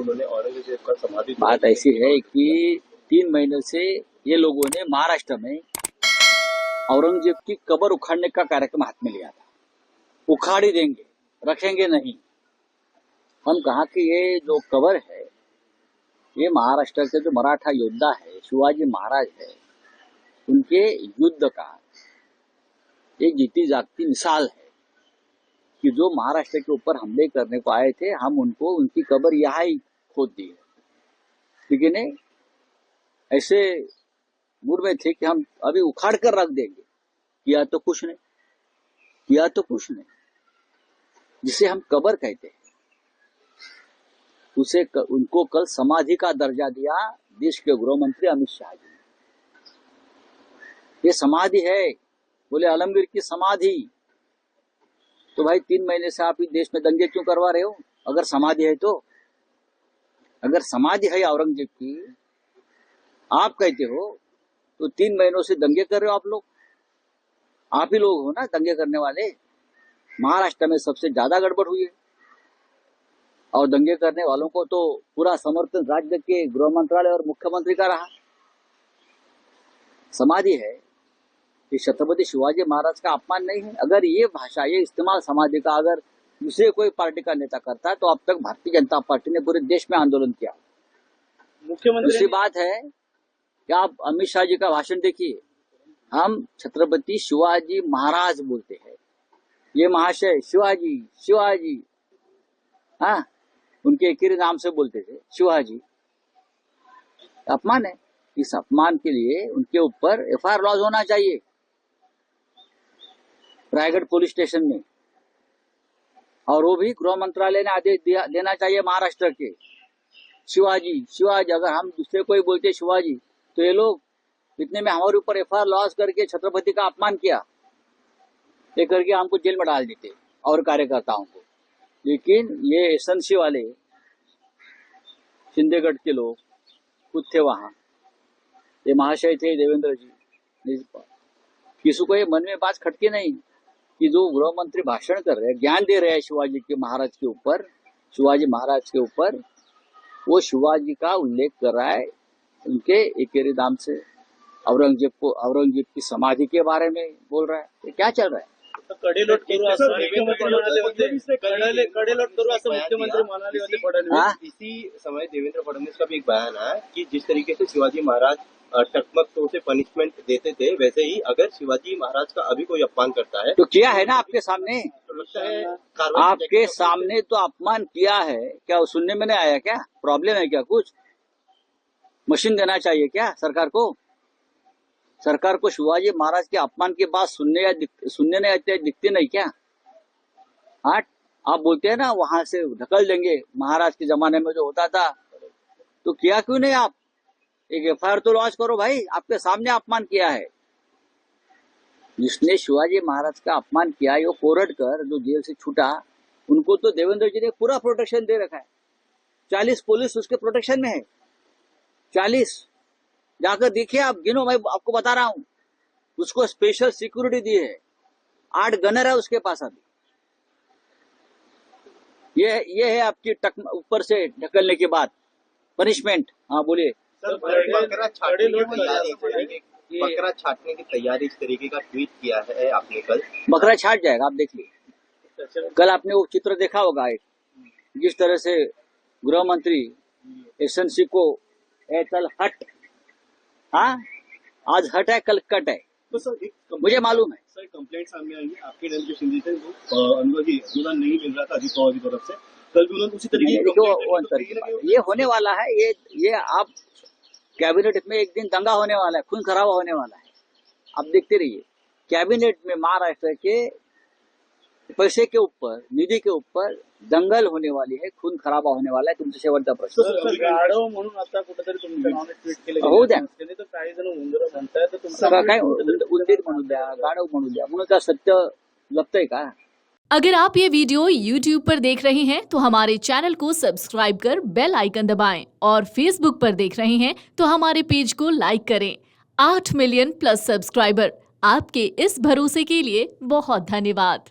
उन्होंने औरंगजेब का समाधि। बात ऐसी है कि 3 महीने से ये लोगों ने महाराष्ट्र में औरंगजेब की कब्र उखाड़ने का कार्यक्रम हाथ में लिया था। उखाड़ ही देंगे, रखेंगे नहीं। हम कहा कि ये जो कब्र है, ये महाराष्ट्र के जो मराठा योद्धा है, शिवाजी महाराज है, उनके युद्ध का एक जीती जागती मिसाल है कि जो महाराष्ट्र के ऊपर हमले करने को आए थे, हम उनको उनकी कब्र यहाँ ही खोद दी है। ठीक है नहीं? ऐसे मूड में थे कि हम अभी उखाड़ कर रख देंगे। किया तो कुछ नहीं, किया तो कुछ नहीं। जिसे हम कब्र कहते हैं, उसे उनको कल समाधि का दर्जा दिया देश के गृह मंत्री अमित शाह जी ने। ये समाधि है, बोले आलमगीर की समाधि। तो भाई 3 महीने से आप इस देश में दंगे क्यों करवा रहे हो? अगर समाधि है तो, अगर समाधि है औरंगजेब की, आप कहते हो, तो 3 महीनों से दंगे कर रहे हो आप लोग। आप ही लोग हो ना दंगे करने वाले। महाराष्ट्र में सबसे ज्यादा गड़बड़ हुई है और दंगे करने वालों को तो पूरा समर्थन राज्य के गृह मंत्रालय और मुख्यमंत्री का रहा। समाधि है, ये छत्रपति शिवाजी महाराज का अपमान नहीं है। अगर ये भाषा, ये इस्तेमाल समाधि का अगर दूसरे कोई पार्टी का नेता करता है तो अब तक भारतीय जनता पार्टी ने पूरे देश में आंदोलन किया। मुख्यमंत्री दूसरी बात है कि आप अमित शाह जी का भाषण देखिए, हम छत्रपति शिवाजी महाराज बोलते हैं। ये महाशय शिवाजी शिवाजी, हाँ, उनके एक ही नाम से बोलते थे शिवाजी। अपमान है। इस अपमान के लिए उनके ऊपर एफआईआर लॉज होना चाहिए रायगढ़ पुलिस स्टेशन में, और वो भी गृह मंत्रालय ने आदेश देना चाहिए महाराष्ट्र के। शिवाजी शिवाजी, अगर हम दूसरे कोई बोलते शिवाजी तो ये लोग इतने में हमारे ऊपर एफआईआर लॉज करके छत्रपति का अपमान किया, ये करके हमको जेल में डाल देते और कार्यकर्ताओं को। लेकिन ये एसएनसी वाले शिंदेगढ़ के लोग खुद थे वहां, ये महाशय थे देवेंद्र जी, किसी को ये मन में बात खटके नहीं कि जो गृह मंत्री भाषण कर रहे हैं, ज्ञान दे रहे हैं शिवाजी के महाराज के ऊपर, शिवाजी महाराज के ऊपर, वो शिवाजी का उल्लेख कर रहा है उनके एकेरी नाम से। औरंगजेब की समाधि के बारे में बोल रहा है। ये क्या चल रहा है? कडेलोट करू असं मुख्यमंत्री म्हणाले होते, कडेलोट करू असं मुख्यमंत्री म्हणाले होते फडणवीस। इसी समय देवेंद्र फडणवीस का भी एक बयान है कि जिस तरीके से शिवाजी महाराज टकमक से पनिशमेंट देते थे, वैसे ही अगर शिवाजी महाराज का अभी कोई अपमान करता है तो किया है ना आपके सामने, तो लगता है आपके सामने तो अपमान किया है। क्या वो सुनने में नहीं आया? क्या प्रॉब्लम है? क्या कुछ मशीन देना चाहिए क्या सरकार को? सरकार को शिवाजी महाराज के अपमान की बात सुनने नहीं आते, दिखते नहीं क्या? हाँ, आप बोलते हैं ना वहां से ढकल देंगे, महाराज के जमाने में जो होता था, तो किया क्यों नहीं आप? एक एफआईआर तो लॉन्च करो भाई, आपके सामने अपमान किया है। जिसने शिवाजी महाराज का अपमान किया, वो कोरट कर जो जेल से छूटा, उनको तो देवेंद्र जी ने पूरा प्रोटेक्शन दे रखा है। 40 पुलिस उसके प्रोटेक्शन में है, 40। जाकर देखिए आप, गिनो, मैं आपको बता रहा हूं। उसको स्पेशल सिक्योरिटी दी है, 8 गनर है उसके पास अभी। ये है आपकी ऊपर से ढकलने के बाद पनिशमेंट। हाँ बोलिए। बकरा छाटने की तैयारी, इस तरीके का ट्वीट किया है आपने कल। बकरा छाट जाएगा, आप देखिए। कल आपने वो चित्र देखा होगा, एक जिस तरह से गृह मंत्री एसएनसी को कल हट, हाँ आज हट है, कल कट है, तो सर मुझे मालूम है। सर कंप्लेंट सामने आई है आपके दल के शिंदे से, अनुदान नहीं मिल रहा था अजित पवार की तरफ से। कल भी उन्होंने उसी तरीके की ये होने वाला है। ये आप कैबिनेट में एक दिन दंगा होने वाला है, खून खराबा होने वाला है। आप देखते रहिए, कैबिनेट में महाराष्ट्र के पैसे के ऊपर, निधि के ऊपर दंगल होने वाली है, खून खराबा होने वाला है। तुमचा शेवटचा प्रश्न। गाढव म्हणून आता कुठेतरी तुमच्या नावाने ट्विट केलं होऊ द्या, तर काही जण उंदरं म्हणताय, तर तुमचं काय उंदीर म्हणू द्या, गाढव म्हणू द्या, म्हणून का सत्य लपतंय का? अगर आप ये वीडियो YouTube पर देख रहे हैं तो हमारे चैनल को सब्सक्राइब कर बेल आइकन दबाएं, और Facebook पर देख रहे हैं तो हमारे पेज को लाइक करें। 8 मिलियन प्लस सब्सक्राइबर, आपके इस भरोसे के लिए बहुत धन्यवाद।